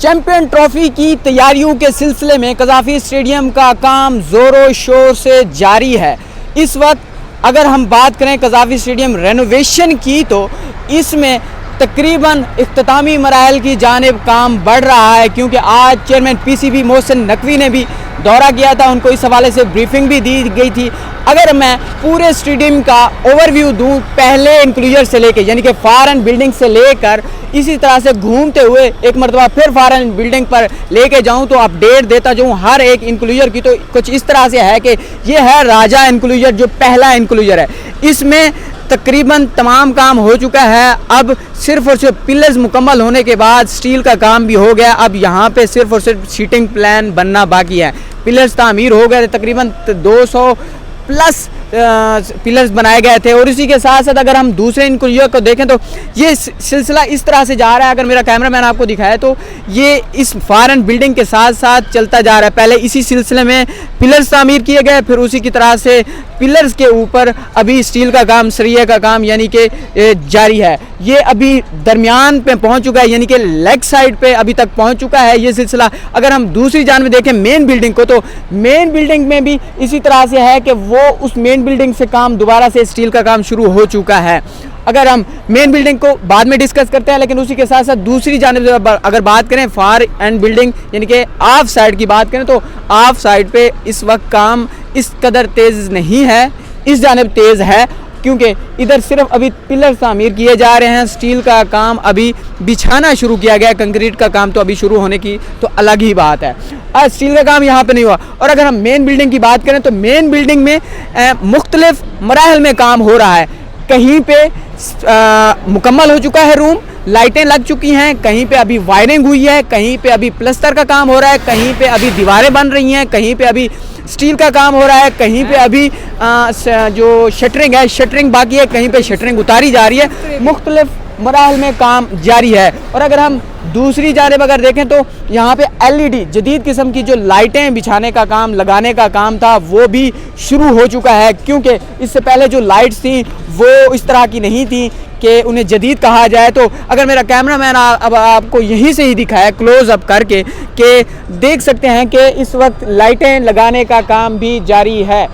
Champion trophy کی تیاریوں کے سلسلے میں قذافی اسٹیڈیم کا کام زور و شور سے جاری ہے۔ اس وقت اگر ہم بات کریں قذافی اسٹیڈیم رینوویشن کی تو اس میں تقریباً اختتامی مراحل کی جانب کام بڑھ رہا ہے، کیونکہ آج chairman P C B Mohsin Naqvi نے بھی دورہ کیا تھا، ان کو اس حوالے سے بریفنگ بھی دی گئی تھی۔ اگر میں پورے اسٹیڈیم کا اوور ویو دوں پہلے انکلوژر سے لے کے، یعنی کہ فار اینڈ بلڈنگ سے لے کر اسی طرح سے گھومتے ہوئے ایک مرتبہ پھر فار اینڈ بلڈنگ پر لے کے جاؤں تو اپڈیٹ دیتا جاؤں ہر ایک انکلوژر کی، تو کچھ اس طرح سے ہے کہ یہ ہے راجہ انکلوژر، جو پہلا انکلوژر ہے۔ اس میں تقریباً تمام کام ہو چکا ہے، اب صرف اور صرف پلرز مکمل ہونے کے بعد سٹیل کا کام بھی ہو گیا، اب یہاں پہ صرف اور صرف سیٹنگ پلان بننا باقی ہے۔ پلرز تعمیر ہو گئے، تقریباً 200 پلس پلرز بنائے گئے تھے، اور اسی کے ساتھ ساتھ اگر ہم دوسرے انکلوژر کو دیکھیں تو یہ سلسلہ اس طرح سے جا رہا ہے، اگر میرا کیمرہ مین آپ کو دکھائے تو یہ اس فار اینڈ بلڈنگ کے ساتھ ساتھ چلتا جا رہا ہے۔ پہلے اسی سلسلے میں پلرز تعمیر کیے گئے، پھر اسی کی طرح سے پلرز کے اوپر ابھی سٹیل کا کام، سریے کا کام یعنی کہ جاری ہے۔ یہ ابھی درمیان پہ پہنچ چکا ہے، یعنی کہ لیگ سائڈ پہ ابھی تک پہنچ چکا ہے یہ سلسلہ۔ اگر ہم دوسری جانب دیکھیں مین بلڈنگ کو، تو مین بلڈنگ میں بھی اسی طرح سے ہے کہ وہ اس مین بلڈنگ سے کام دوبارہ سے سٹیل کا کام شروع ہو چکا ہے۔ اگر ہم مین بلڈنگ کو بعد میں ڈسکس کرتے ہیں، لیکن اسی کے ساتھ ساتھ دوسری جانب اگر بات کریں فار اینڈ بلڈنگ یعنی کہ آف سائڈ کی بات کریں، تو آف سائڈ پہ اس وقت کام اس قدر تیز نہیں ہے، اس جانب تیز ہے، کیونکہ ادھر صرف ابھی پلر تعمیر کیے جا رہے ہیں، سٹیل کا کام ابھی بچھانا شروع کیا گیا ہے، کنکریٹ کا کام تو ابھی شروع ہونے کی تو الگ ہی بات ہے۔ سٹیل کا کام یہاں پہ نہیں ہوا۔ اور اگر ہم مین بلڈنگ کی بات کریں تو مین بلڈنگ میں مختلف مراحل میں کام ہو رہا ہے۔ کہیں پہ مکمل ہو چکا ہے روم، لائٹیں لگ چکی ہیں، کہیں پہ ابھی وائرنگ ہوئی ہے، کہیں پہ ابھی پلستر کا کام ہو رہا ہے، کہیں پہ ابھی دیواریں بن رہی ہیں، کہیں پہ ابھی سٹیل کا کام ہو رہا ہے، کہیں پہ ابھی جو شٹرنگ ہے شٹرنگ باقی ہے، کہیں پہ شٹرنگ اتاری جا رہی ہے۔ مختلف مراحل میں کام جاری ہے۔ اور اگر ہم دوسری جانب اگر دیکھیں تو یہاں پہ LED جدید قسم کی جو لائٹیں بچھانے کا کام، لگانے کا کام تھا، وہ بھی شروع ہو چکا ہے، کیونکہ اس سے پہلے جو لائٹس تھیں وہ اس طرح کی نہیں تھیں کہ انہیں جدید کہا جائے۔ تو اگر میرا کیمرہ مین اب آپ کو یہیں سے ہی دکھایا کلوز اپ کر کے کہ دیکھ سکتے ہیں کہ اس وقت لائٹیں لگانے کا کام بھی جاری ہے۔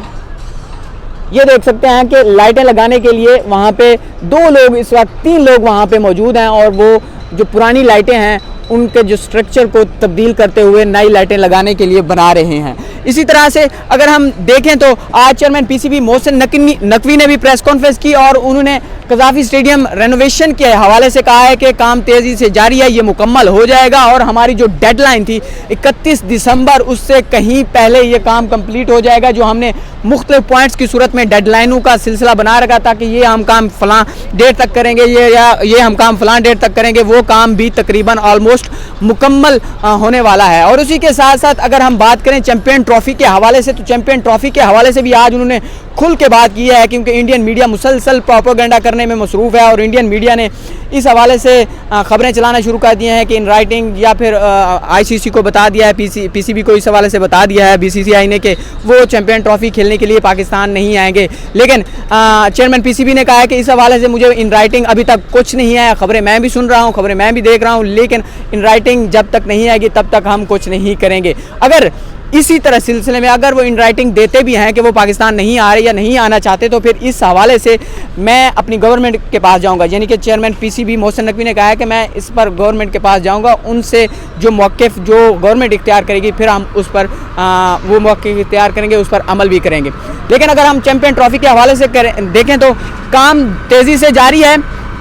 یہ دیکھ سکتے ہیں کہ لائٹیں لگانے کے لیے وہاں پہ 2 لوگ، اس وقت 3 لوگ وہاں پہ موجود ہیں، اور وہ جو پرانی لائٹیں ہیں ان کے جو سٹرکچر کو تبدیل کرتے ہوئے نئی لائٹیں لگانے کے لیے بنا رہے ہیں۔ اسی طرح سے اگر ہم دیکھیں تو آج chairman P C B Mohsin Naqvi نے بھی پریس کانفرنس کی، اور انہوں نے قذافی اسٹیڈیم رینوویشن کے حوالے سے کہا ہے کہ کام تیزی سے جاری ہے، یہ مکمل ہو جائے گا، اور ہماری جو ڈیڈ لائن تھی 31 دسمبر، اس سے کہیں پہلے یہ کام کمپلیٹ ہو جائے گا۔ جو ہم نے مختلف پوائنٹس کی صورت میں ڈیڈ لائنوں کا سلسلہ بنا رکھا تھا کہ یہ ہم کام فلاں ڈیٹ تک کریں گے، یہ ہم کام فلاں ڈیٹ تک کریں گے، وہ کام بھی تقریباً آلموسٹ مکمل ہونے والا ہے۔ اور اسی کے ساتھ ساتھ اگر ہم بات کریں چیمپئن ٹرافی کے حوالے سے، تو چیمپئن ٹرافی کے حوالے سے بھی آج انہوں نے کھل کے بات کی ہے، کیونکہ انڈین میڈیا مسلسل پروپیگنڈا کرنے میں مصروف ہے، اور انڈین میڈیا نے اس حوالے سے خبریں چلانا شروع کر دی ہیں کہ ان رائٹنگ یا پھر ICC کو بتا دیا ہے، پی سی بی کو اس حوالے سے بتا دیا ہے BCCI نے کہ وہ چیمپئن ٹرافی کھیلنے کے لیے پاکستان نہیں آئیں گے۔ لیکن چیئرمین پی سی بی نے کہا ہے کہ اس حوالے سے مجھے ان رائٹنگ ابھی تک کچھ نہیں ہے، خبریں میں بھی سن رہا ہوں، خبریں میں بھی دیکھ رہا ہوں، لیکن ان رائٹنگ جب تک نہیں آئے گی تب تک ہم کچھ نہیں کریں گے۔ اگر اسی طرح سلسلے میں اگر وہ ان رائٹنگ دیتے بھی ہیں کہ وہ پاکستان نہیں آ رہے یا نہیں آنا چاہتے، تو پھر اس حوالے سے میں اپنی گورنمنٹ کے پاس جاؤں گا، یعنی کہ chairman P C B Mohsin Naqvi نے کہا ہے کہ میں اس پر گورنمنٹ کے پاس جاؤں گا، ان سے جو موقف جو گورنمنٹ اختیار کرے گی پھر ہم اس پر وہ موقف اختیار کریں گے، اس پر عمل بھی کریں گے۔ لیکن اگر ہم چیمپئن ٹرافی کے حوالے سے دیکھیں تو کام تیزی سے جاری ہے،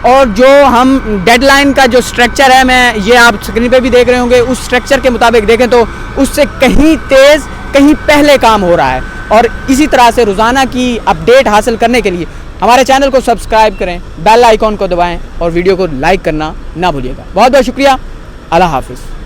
اور جو ہم ڈیڈ لائن کا جو سٹرکچر ہے، میں یہ آپ اسکرین پہ بھی دیکھ رہے ہوں گے، اس سٹرکچر کے مطابق دیکھیں تو اس سے کہیں تیز کہیں پہلے کام ہو رہا ہے۔ اور اسی طرح سے روزانہ کی اپڈیٹ حاصل کرنے کے لیے ہمارے چینل کو سبسکرائب کریں، بیل آئیکن کو دبائیں، اور ویڈیو کو لائک کرنا نہ بھولیے گا۔ بہت بہت شکریہ، اللہ حافظ۔